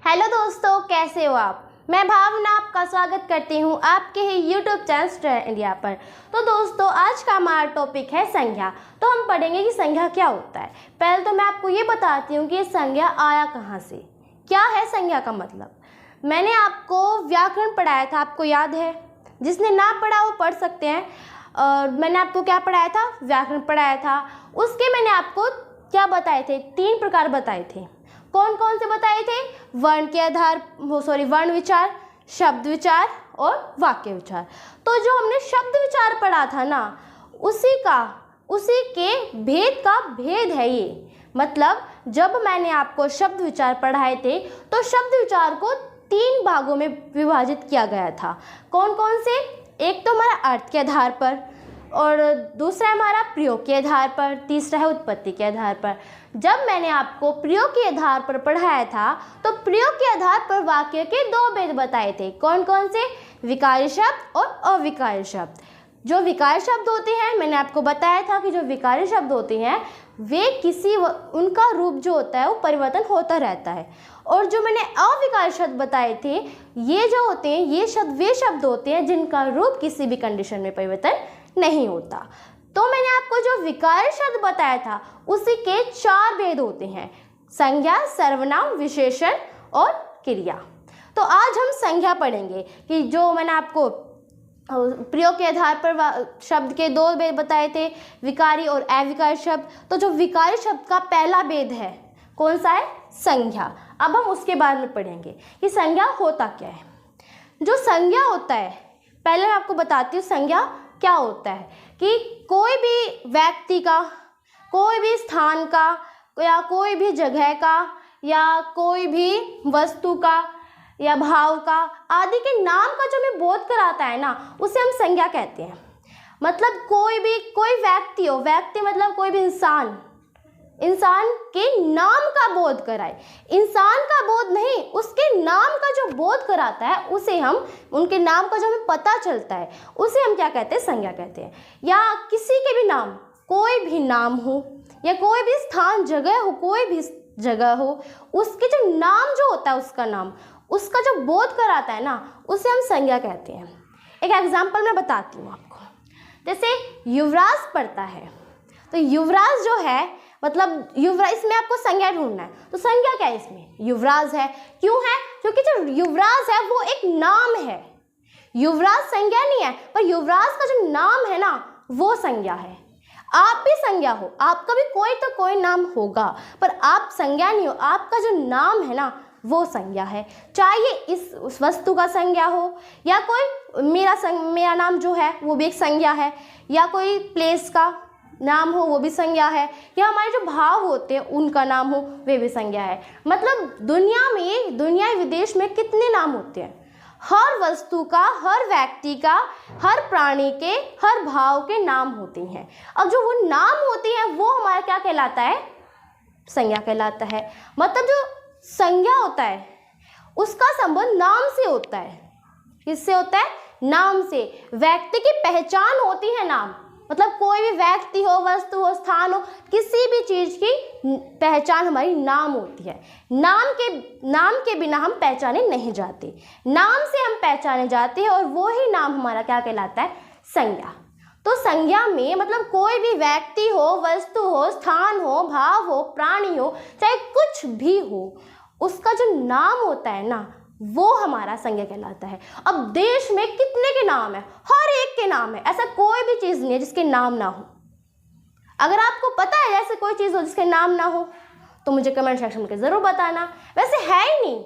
Hello दोस्तों, कैसे हो आप। मैं भावना आपका स्वागत करती हूँ आपके ही यूट्यूब चैनल स्टूडेंट इंडिया पर। तो दोस्तों, आज का हमारा टॉपिक है संज्ञा। तो हम पढ़ेंगे कि संज्ञा क्या होता है। पहले तो मैं आपको ये बताती हूँ कि ये संज्ञा आया कहाँ से, क्या है संज्ञा का मतलब। मैंने आपको व्याकरण पढ़ाया था, आपको याद है। जिसने ना पढ़ा वो पढ़ सकते हैं। मैंने आपको क्या पढ़ाया था, व्याकरण पढ़ाया था। उसके मैंने आपको क्या बताए थे, 3 प्रकार बताए थे। कौन कौन से बताए थे, वर्ण के आधार वर्ण विचार, शब्द विचार और वाक्य विचार। तो जो हमने शब्द विचार पढ़ा था ना, उसी के भेद का भेद है ये। मतलब जब मैंने आपको शब्द विचार पढ़ाए थे तो शब्द विचार को 3 भागों में विभाजित किया गया था। कौन कौन से, एक तो हमारा अर्थ के आधार पर, और दूसरा हमारा प्रयोग के आधार पर, तीसरा है उत्पत्ति के आधार पर। जब मैंने आपको प्रयोग के आधार पर पढ़ाया था तो प्रयोग के आधार पर वाक्य के 2 भेद बताए थे। कौन कौन से, विकारी शब्द और अविकारी शब्द। जो विकारी शब्द होते हैं, मैंने आपको बताया था कि जो विकारी शब्द होते हैं वे उनका रूप जो होता है वो परिवर्तन होता रहता है। और जो मैंने अविकारी शब्द बताए थे, ये जो होते हैं ये शब्द वे शब्द होते हैं जिनका रूप किसी भी कंडीशन में परिवर्तन नहीं होता। तो मैंने आपको जो विकार शब्द बताया था उसी के 4 भेद होते हैं, संज्ञा, सर्वनाम, विशेषण और क्रिया। तो आज हम संज्ञा पढ़ेंगे कि जो मैंने आपको प्रयोग के आधार पर शब्द के 2 भेद बताए थे, विकारी और अविकारी शब्द। तो जो विकारी शब्द का पहला भेद है कौन सा है, संज्ञा। अब हम उसके बारे में पढ़ेंगे कि संज्ञा होता क्या है। जो संज्ञा होता है, पहले मैं आपको बताती हूँ संज्ञा क्या होता है। कि कोई भी व्यक्ति का, कोई भी स्थान का, या कोई भी जगह का, या कोई भी वस्तु का या भाव का आदि के नाम का जो हमें बोध कराता है ना, उसे हम संज्ञा कहते हैं। मतलब कोई व्यक्ति हो, व्यक्ति मतलब कोई भी इंसान के नाम का बोध कराए। इंसान का बोध नहीं, उसके नाम का जो बोध कराता है उसे हम, उनके नाम का जो हमें पता चलता है उसे हम क्या कहते हैं, संज्ञा कहते हैं। या किसी के भी नाम, कोई भी नाम हो या कोई भी स्थान जगह हो, कोई भी जगह हो, उसके जो नाम जो होता है, उसका नाम, उसका जो बोध कराता है ना, उसे हम संज्ञा कहते हैं। एक एग्जाम्पल मैं बताती हूँ आपको। जैसे युवराज पढ़ता है, तो युवराज जो है मतलब युवराज, इसमें आपको संज्ञा ढूंढना है। तो संज्ञा क्या है इसमें, युवराज है। क्यों है, क्योंकि जो युवराज है वो एक नाम है। युवराज संज्ञा नहीं है, पर युवराज का जो नाम है ना वो संज्ञा है। आप भी संज्ञा हो, आपका भी कोई नाम होगा, पर आप संज्ञा नहीं हो। आपका जो नाम है ना वो संज्ञा है। चाहे ये इस वस्तु का संज्ञा हो, या कोई मेरा नाम जो है वो भी एक संज्ञा है, या कोई प्लेस का नाम हो वो भी संज्ञा है, या हमारे जो भाव होते हैं उनका नाम हो वे भी संज्ञा है। मतलब दुनिया विदेश में कितने नाम होते हैं, हर वस्तु का, हर व्यक्ति का, हर प्राणी के, हर भाव के नाम होते हैं। अब जो वो नाम होते हैं वो हमारा क्या कहलाता है, संज्ञा कहलाता है। मतलब जो संज्ञा होता है उसका संबंध नाम से होता है। किससे होता है, नाम से। व्यक्ति की पहचान होती है नाम। मतलब कोई भी व्यक्ति हो, वस्तु हो, स्थान हो, किसी भी चीज की पहचान हमारी नाम होती है। नाम के बिना हम पहचाने नहीं जाते, नाम से हम पहचाने जाते हैं, और वो ही नाम हमारा क्या कहलाता है, संज्ञा। तो संज्ञा में मतलब कोई भी व्यक्ति हो, वस्तु हो, स्थान हो, भाव हो, प्राणी हो, चाहे कुछ भी हो, उसका जो नाम होता है ना वो हमारा संज्ञा कहलाता है। अब देश में कितने के नाम है, हर एक के नाम है। ऐसा कोई भी चीज नहीं है जिसके नाम ना हो। अगर आपको पता है ऐसे कोई चीज हो जिसके नाम ना हो तो मुझे कमेंट सेक्शन में जरूर बताना। वैसे है ही नहीं,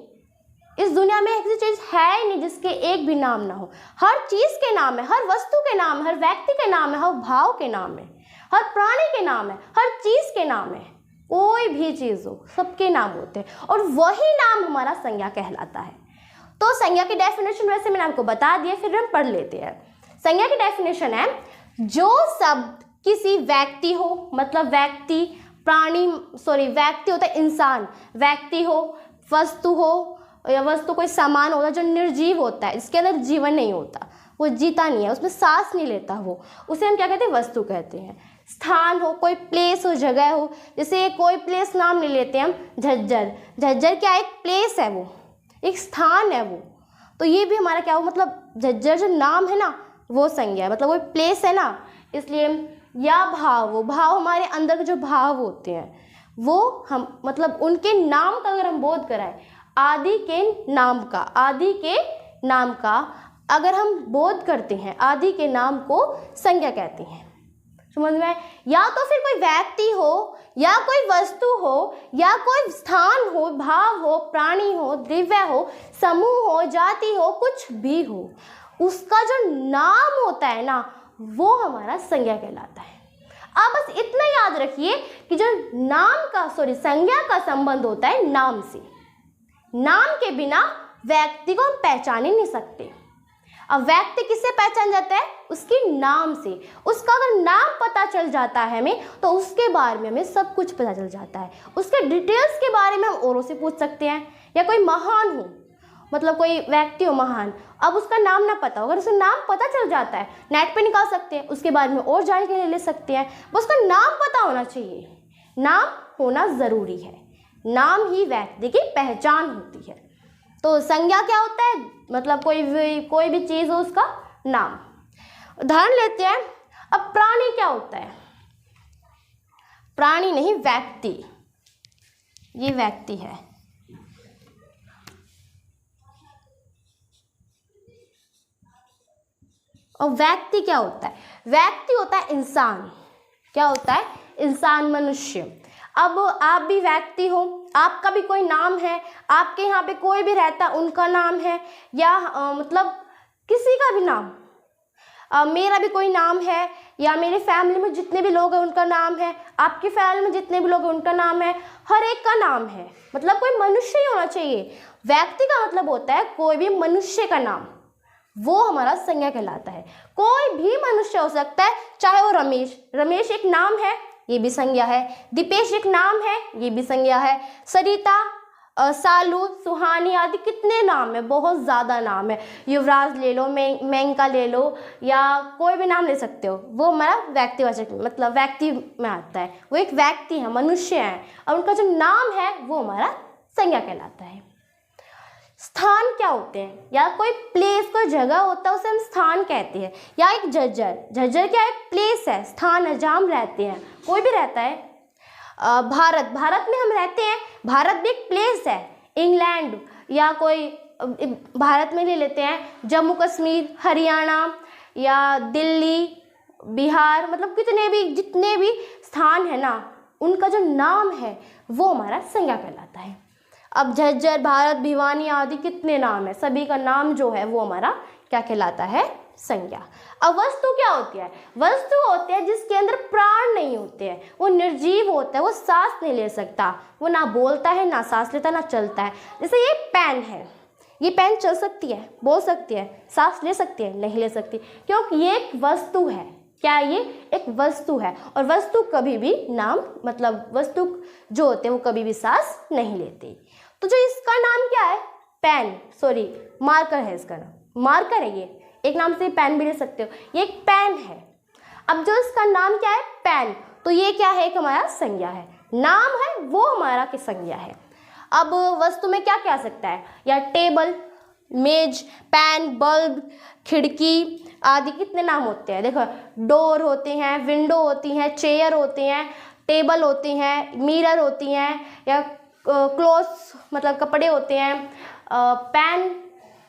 इस दुनिया में ऐसी चीज है ही नहीं जिसके एक भी नाम ना हो। हर चीज के नाम है, हर वस्तु के नाम है, हर व्यक्ति के नाम है, हर भाव के नाम है, हर प्राणी के नाम है, हर चीज के नाम है। कोई भी चीज हो, सबके नाम होते हैं, और वही नाम हमारा संज्ञा कहलाता है। तो संज्ञा की डेफिनेशन वैसे मैंने आपको बता दिया, फिर हम पढ़ लेते हैं। संज्ञा की डेफिनेशन है, जो शब्द किसी व्यक्ति हो, मतलब व्यक्ति होता है इंसान, व्यक्ति हो, वस्तु हो, या वस्तु कोई सामान होता है जो निर्जीव होता है, इसके अंदर जीवन नहीं होता, वो जीता नहीं है, उसमें सांस नहीं लेता वो, उसे हम क्या कहते हैं, वस्तु कहते हैं। स्थान हो, कोई प्लेस हो, जगह हो, जैसे कोई प्लेस नाम ले लेते हैं हम, झज्जर। झज्जर क्या एक प्लेस है, वो एक स्थान है वो। तो ये भी हमारा क्या हो, मतलब झज्जर जो नाम है ना वो संज्ञा है, मतलब वो प्लेस है ना, इसलिए या भाव, वो भाव हमारे अंदर के जो भाव होते हैं वो हम मतलब उनके नाम का अगर हम बोध कराएं, आदि के नाम का अगर हम बोध करते हैं, आदि के नाम को संज्ञा कहते हैं। समझ में आए? या तो फिर कोई व्यक्ति हो या कोई वस्तु हो या कोई स्थान हो, भाव हो, प्राणी हो, द्रव्य हो, समूह हो, जाति हो, कुछ भी हो, उसका जो नाम होता है ना वो हमारा संज्ञा कहलाता है। आप बस इतना याद रखिए कि जो संज्ञा का संबंध होता है नाम से। नाम के बिना व्यक्ति को हम पहचान ही नहीं सकते। अब व्यक्ति किससे पहचान जाता है? उसके नाम से। उसका अगर नाम पता चल जाता है हमें तो उसके बारे में हमें सब कुछ पता चल जाता है। उसके डिटेल्स के बारे में हम औरों से पूछ सकते हैं। या कोई महान हो, मतलब कोई व्यक्ति हो महान, अब उसका नाम ना पता हो, अगर उसका नाम पता चल जाता है नेट पे निकाल सकते हैं, उसके बारे में और जानकारी ले सकते हैं। बस उसका नाम पता होना चाहिए, नाम होना ज़रूरी है। नाम ही व्यक्ति की पहचान होती है। तो संज्ञा क्या होता है? मतलब कोई भी चीज़ हो उसका नाम। उदाहरण लेते हैं। अब प्राणी क्या होता है? प्राणी नहीं, व्यक्ति। ये व्यक्ति है। और व्यक्ति क्या होता है? व्यक्ति होता है इंसान। क्या होता है? इंसान, मनुष्य। अब आप भी व्यक्ति हो, आपका भी कोई नाम है, आपके यहाँ पे कोई भी रहता उनका नाम है, या मतलब किसी का भी नाम, मेरा भी कोई नाम है, या मेरी फैमिली में जितने भी लोग हैं उनका नाम है, आपकी फैमिली में जितने भी लोग हैं उनका नाम है, हर एक का नाम है। मतलब कोई मनुष्य ही होना चाहिए। व्यक्ति का मतलब होता है कोई भी मनुष्य का नाम, वो हमारा संज्ञा कहलाता है। कोई भी मनुष्य हो सकता है, चाहे वो रमेश एक नाम है, ये भी संज्ञा है। दीपेश एक नाम है, ये भी संज्ञा है। सरिता, सालू, सुहानी आदि कितने नाम है, बहुत ज़्यादा नाम है। युवराज ले लो, मेंका ले लो, या कोई भी नाम ले सकते हो, वो हमारा व्यक्तिवाचक मतलब व्यक्ति में आता है। वो एक व्यक्ति है, मनुष्य है, और उनका जो नाम है वो हमारा संज्ञा कहलाता है। स्थान क्या होते हैं? या कोई प्लेस, कोई जगह होता है उसे हम स्थान कहते हैं। या एक झज्जर क्या है? प्लेस है, स्थान है जहाँ हम रहते हैं, कोई भी रहता है। भारत में हम रहते हैं, भारत भी एक प्लेस है। इंग्लैंड या कोई भारत में ले लेते हैं, जम्मू कश्मीर, हरियाणा या दिल्ली, बिहार, मतलब जितने भी स्थान है ना उनका जो नाम है वो हमारा संज्ञा कहलाता है। अब झज्जर, भारत, भिवानी आदि कितने नाम है, सभी का नाम जो है वो हमारा क्या कहलाता है? संज्ञा। अब वस्तु क्या होती है? वस्तु होती है जिसके अंदर प्राण नहीं होते हैं, वो निर्जीव होता है, वो सांस नहीं ले सकता, वो ना बोलता है, ना सांस लेता, ना चलता है। जैसे ये पेन है, ये पेन चल सकती है, बोल सकती है, सांस ले सकती है, नहीं ले सकती, क्योंकि ये एक वस्तु है। क्या? ये एक वस्तु है। और वस्तु कभी भी मतलब वस्तु जो होते हैं वो कभी भी सांस नहीं लेते। तो जो इसका नाम क्या है? मार्कर है। इसका नाम मार्कर है। ये एक नाम से पेन भी ले सकते हो, ये एक पेन है। अब जो इसका नाम क्या है? पेन। तो ये क्या है? एक हमारा संज्ञा है, नाम है वो हमारा की संज्ञा है। अब वस्तु में क्या क्या आ सकता है? या टेबल, मेज, पेन, बल्ब, खिड़की आदि कितने नाम होते हैं? देखो, डोर होते हैं, विंडो होती हैं, चेयर होते हैं, टेबल होती हैं, मिरर होती हैं, या क्लोथ्स मतलब कपड़े होते हैं, पेन,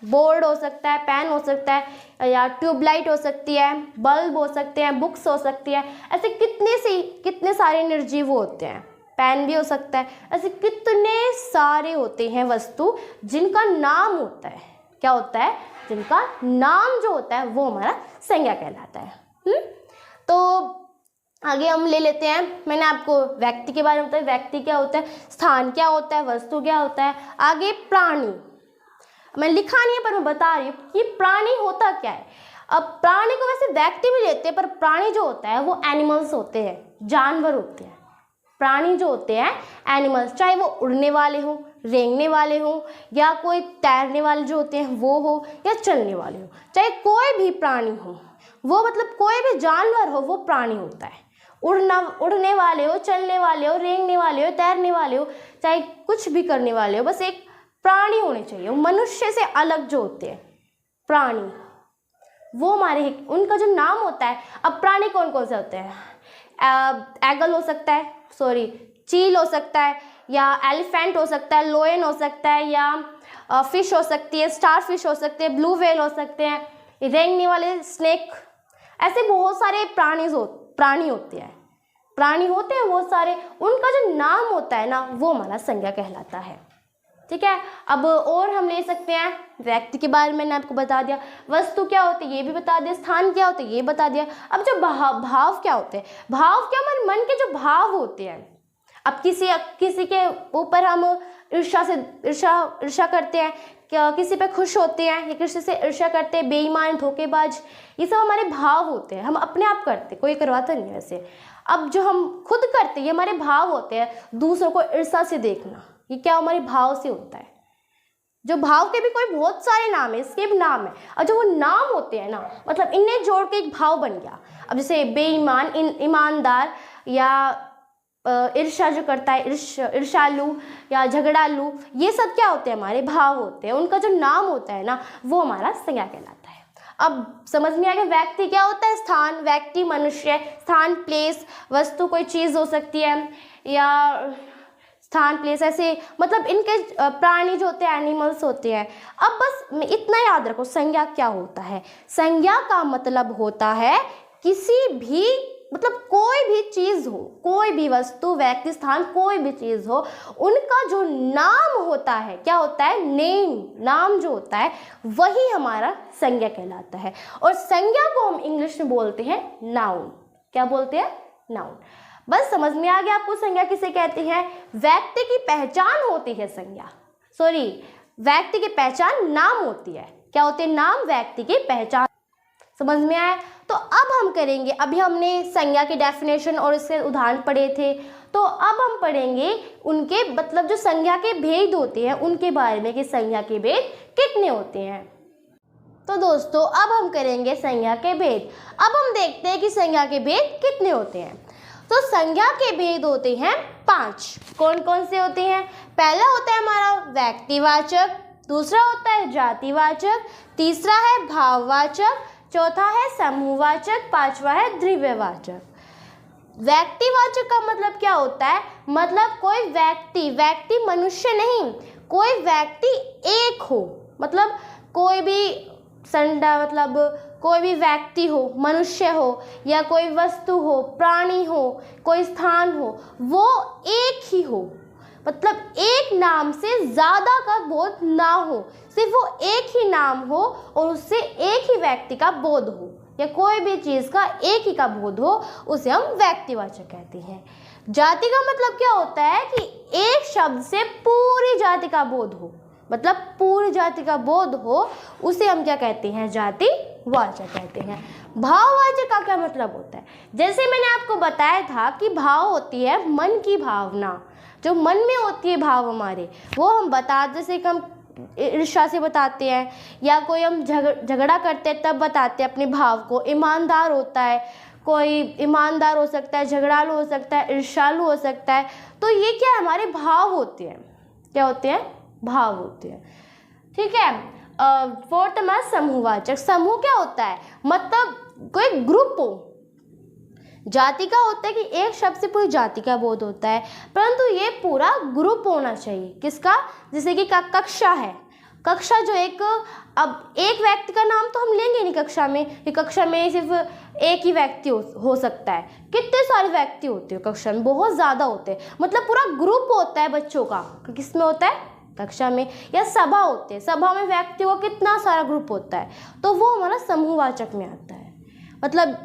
बोर्ड हो सकता है, पेन हो सकता है, या ट्यूबलाइट हो सकती है, बल्ब हो सकते हैं, बुक्स हो सकती है। ऐसे कितने सारे निर्जीव होते हैं। पेन भी हो सकता है। ऐसे कितने सारे होते हैं वस्तु जिनका नाम होता है। क्या होता है? जिनका नाम जो होता है वो हमारा संज्ञा कहलाता है। तो आगे हम ले लेते हैं। मैंने आपको व्यक्ति के बारे में बताया, व्यक्ति क्या होता है, स्थान क्या होता है, वस्तु क्या होता है। आगे प्राणी, मैं लिखा नहीं है पर मैं बता रही हूँ कि प्राणी होता क्या है। अब प्राणी को वैसे व्यक्ति भी लेते हैं, पर प्राणी जो होता है वो एनिमल्स होते हैं, जानवर होते हैं। प्राणी जो होते हैं एनिमल्स, चाहे वो उड़ने वाले हों, रेंगने वाले हों, या कोई तैरने वाले जो होते हैं वो हो, या चलने वाले हो, चाहे कोई भी प्राणी हो, वो मतलब कोई भी जानवर हो वो प्राणी होता है। उड़ने वाले हो, चलने वाले हो, रेंगने वाले हो, तैरने वाले हो, चाहे कुछ भी करने वाले हो, बस एक प्राणी होने चाहिए, मनुष्य से अलग जो होते हैं प्राणी, वो हमारे उनका जो नाम होता है। अब प्राणी कौन कौन से होते हैं? एगल हो सकता है, सॉरी चील हो सकता है, या एलिफेंट हो सकता है, लोयन हो सकता है, या फिश हो सकती है, स्टार फिश हो सकते हैं, ब्लू व्हेल हो सकते हैं, रेंगने वाले स्नेक, ऐसे बहुत सारे प्राणी होते हैं, प्राणी होते हैं बहुत सारे। उनका जो नाम होता है ना, वो हमारा संज्ञा कहलाता है। ठीक है, अब और हम ले सकते हैं व्यक्ति के बारे में मैंने आपको बता दिया, वस्तु क्या होती है ये भी बता दिया, स्थान क्या होते हैं ये बता दिया। अब जो भाव क्या होते हैं? भाव क्या, हमारे मन के जो भाव होते हैं। अब किसी के ऊपर हम ईर्ष्या करते हैं, क्या किसी पे खुश होते हैं, या किसी से ईर्ष्या करते हैं, बेईमान, धोखेबाज, ये सब हमारे भाव होते हैं। हम अपने आप करते, कोई करवाता नहीं वैसे। अब जो हम खुद करते हैं ये हमारे भाव होते हैं। दूसरों को ईर्ष्या से देखना, ये क्या हमारे भाव से होता है। जो भाव के भी कोई बहुत सारे नाम है, इसके भी नाम है, और जो वो नाम होते हैं ना, मतलब इन्हें जोड़ के एक भाव बन गया। अब जैसे बेईमान, ईमानदार, या ईर्ष्या जो करता है, ईर्ष्यालु या झगड़ालू, ये सब क्या होते हैं? हमारे भाव होते हैं। उनका जो नाम होता है ना, वो हमारा संज्ञा कहलाता है। अब समझ में आ गया व्यक्ति क्या होता है? स्थान, व्यक्ति मनुष्य, स्थान प्लेस, वस्तु कोई चीज़ हो सकती है, या स्थान प्लेस ऐसे, मतलब इनके प्राणी जो होते हैं एनिमल्स होते हैं। अब बस इतना याद रखो संज्ञा क्या होता है। संज्ञा का मतलब होता है किसी भी, मतलब कोई भी चीज़ हो, कोई भी वस्तु, व्यक्ति, स्थान, कोई भी चीज़ हो, उनका जो नाम होता है, क्या होता है? नेम, नाम जो होता है वही हमारा संज्ञा कहलाता है। और संज्ञा को हम इंग्लिश में बोलते हैं नाउन। क्या बोलते हैं? नाउन। बस समझ में आ गया आपको संज्ञा किसे कहते हैं? व्यक्ति की पहचान होती है संज्ञा, सॉरी व्यक्ति की पहचान नाम होती है। क्या होते हैं? नाम, व्यक्ति की पहचान। समझ में आया? तो अब हम करेंगे, अभी हमने संज्ञा की डेफिनेशन और इसके उदाहरण पढ़े थे, तो अब हम पढ़ेंगे उनके मतलब जो संज्ञा के भेद होते हैं उनके बारे में, कि संज्ञा के भेद कितने होते हैं। तो दोस्तों अब हम करेंगे संज्ञा के भेद। अब हम देखते हैं कि संज्ञा के भेद कितने होते हैं। तो संज्ञा के भेद होते हैं 5। कौन कौन से होते हैं? पहला होता है हमारा व्यक्तिवाचक, दूसरा होता है जातिवाचक, तीसरा है भाववाचक, चौथा है समूहवाचक, पांचवा है द्रव्यवाचक। व्यक्तिवाचक का मतलब क्या होता है? मतलब कोई व्यक्ति मनुष्य नहीं, कोई व्यक्ति एक हो, मतलब कोई भी संडा, मतलब कोई भी व्यक्ति हो, मनुष्य हो, या कोई वस्तु हो, प्राणी हो, कोई स्थान हो, वो एक ही हो, मतलब एक नाम से ज़्यादा का बोध ना हो, सिर्फ वो एक ही नाम हो और उससे एक ही व्यक्ति का बोध हो, या कोई भी चीज़ का एक ही का बोध हो, उसे हम व्यक्तिवाचक कहते हैं। जाति का मतलब क्या होता है? कि एक शब्द से पूरी जाति का बोध हो, मतलब पूरी जाति का बोध हो, उसे हम क्या कहते हैं? जातिवाचक कहते हैं। भाववाचक का क्या मतलब होता है? जैसे मैंने आपको बताया था कि भाव होती है मन की भावना, जो मन में होती है भाव हमारे, वो हम जैसे कि हम ईर्ष्या से बताते हैं, या कोई हम झगड़ा करते हैं तब बताते हैं अपने भाव को। ईमानदार होता है, कोई ईमानदार हो सकता है, झगड़ालू हो सकता है, ईर्ष्यालु हो सकता है। तो ये क्या है? हमारे भाव होते हैं। क्या होते हैं? भाव होते हैं। ठीक है। फोर्थ हमारा समूहवाचक। समूह क्या होता है? मतलब कोई ग्रुप हो। जाति का होता है कि एक शब्द से पूरी जाति का बोध होता है, परंतु ये पूरा ग्रुप होना चाहिए। किसका? जैसे कि कक्षा है, कक्षा जो अब एक व्यक्ति का नाम तो हम लेंगे नहीं कक्षा में, कि कक्षा में सिर्फ एक ही व्यक्ति हो सकता है। कितने सारे व्यक्ति होते हैं कक्षा में? बहुत ज़्यादा होते हैं, मतलब पूरा ग्रुप होता है बच्चों का। किस में होता है? कक्षा में। या सभा होते हैं, सभा में व्यक्तियों का कितना सारा ग्रुप होता है, तो वो हमारा समूहवाचक में आता है। मतलब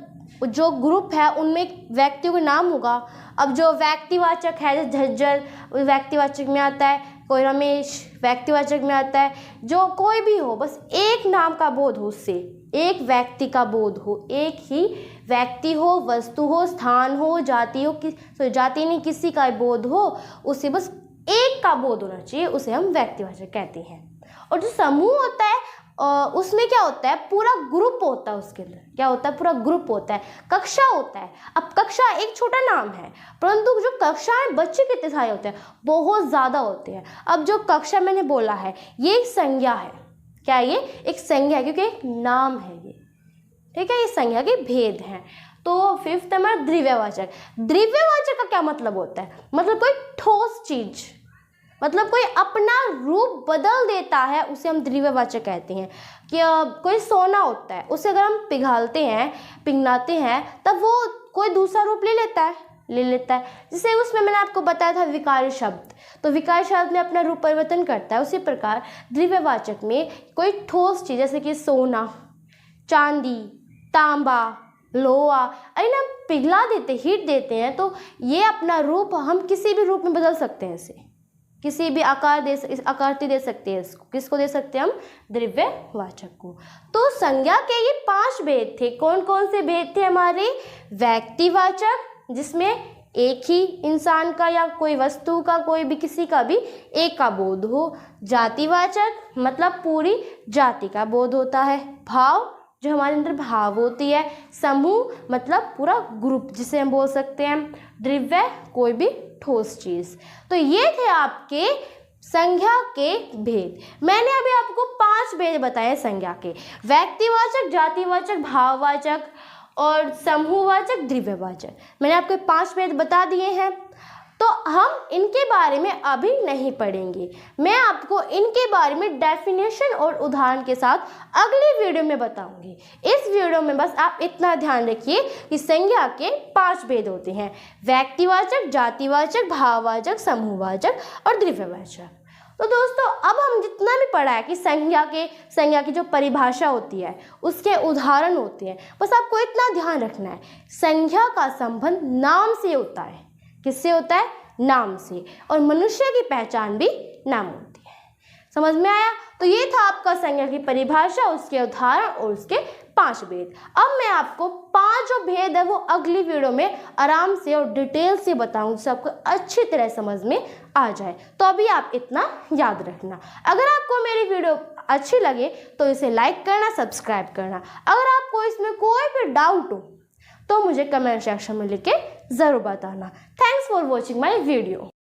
जो ग्रुप है उनमें व्यक्तियों का नाम होगा। अब जो व्यक्तिवाचक है, झज्जर व्यक्तिवाचक में आता है, कोई रमेश व्यक्तिवाचक में आता है। जो कोई भी हो, बस एक नाम का बोध हो, उससे एक व्यक्ति का बोध हो, एक ही व्यक्ति हो, वस्तु हो, स्थान हो, जाति हो, जाति नहीं किसी का बोध हो, उसे बस एक का बोध होना चाहिए, उसे हम व्यक्तिवाचक कहते हैं। और जो समूह होता है उसमें क्या होता है, पूरा ग्रुप होता है, उसके अंदर क्या होता है, पूरा ग्रुप होता है, कक्षा होता है। अब कक्षा एक छोटा नाम है, परंतु जो कक्षाएं बच्चे कितने सारे होते हैं, बहुत ज़्यादा होते हैं। अब जो कक्षा मैंने बोला है ये एक संज्ञा है, क्या ये एक संज्ञा है, क्योंकि एक नाम है ये, ठीक है, ये संज्ञा के भेद हैं। तो फिफ्थ हमारा द्रव्यवाचक। द्रव्यवाचक का क्या मतलब होता है, मतलब कोई ठोस चीज, मतलब कोई अपना रूप बदल देता है, उसे हम द्रव्यवाचक कहते हैं। कि कोई सोना होता है, उसे अगर हम पिघलाते हैं, पिघलाते हैं, तब वो कोई दूसरा रूप ले लेता है। जैसे उसमें मैंने आपको बताया था विकारी शब्द, तो विकारी शब्द में अपना रूप परिवर्तन करता है। उसी प्रकार द्रव्यवाचक में कोई ठोस चीज़, जैसे कि सोना, चांदी, तांबा, लोहा, अरे ना पिघला देते, हीट देते हैं, तो ये अपना रूप हम किसी भी रूप में बदल सकते हैं, इसे किसी भी आकृति दे सकते हैं। इसको किसको दे सकते हैं हम, द्रव्यवाचक को। तो संज्ञा के ये 5 भेद थे। कौन कौन से भेद थे हमारे, व्यक्तिवाचक, जिसमें एक ही इंसान का या कोई वस्तु का, कोई भी किसी का भी एक का बोध हो। जातिवाचक, मतलब पूरी जाति का बोध होता है। भाव, जो हमारे अंदर भाव होती है। समूह, मतलब पूरा ग्रुप जिसे हम बोल सकते हैं। द्रव्य, कोई भी ठोस चीज। तो ये थे आपके संज्ञा के भेद। मैंने अभी आपको 5 भेद बताए संज्ञा के, व्यक्तिवाचक, जातिवाचक, भाववाचक और समूहवाचक, द्रव्यवाचक। मैंने आपको 5 भेद बता दिए हैं, तो हम इनके बारे में अभी नहीं पढ़ेंगे। मैं आपको इनके बारे में डेफिनेशन और उदाहरण के साथ अगली वीडियो में बताऊंगी। इस वीडियो में बस आप इतना ध्यान रखिए कि संज्ञा के 5 भेद होते हैं, व्यक्तिवाचक, जातिवाचक, भाववाचक, समूहवाचक और द्रव्यवाचक। तो दोस्तों, अब हम जितना भी पढ़ा है कि संज्ञा की जो परिभाषा होती है, उसके उदाहरण होते हैं, बस आपको इतना ध्यान रखना है, संज्ञा का संबंध नाम से होता है। किससे होता है, नाम से। और मनुष्य की पहचान भी नाम होती है। समझ में आया? तो ये था आपका संज्ञा की परिभाषा, उसके उदाहरण और उसके 5 भेद। अब मैं आपको 5 जो भेद है वो अगली वीडियो में आराम से और डिटेल से बताऊंगी, जिससे आपको अच्छी तरह समझ में आ जाए। तो अभी आप इतना याद रखना। अगर आपको मेरी वीडियो अच्छी लगे तो इसे लाइक करना, सब्सक्राइब करना। अगर आपको इसमें कोई भी डाउट हो तो मुझे कमेंट सेक्शन में लिख के ज़रूर बताना। Thanks for watching my video.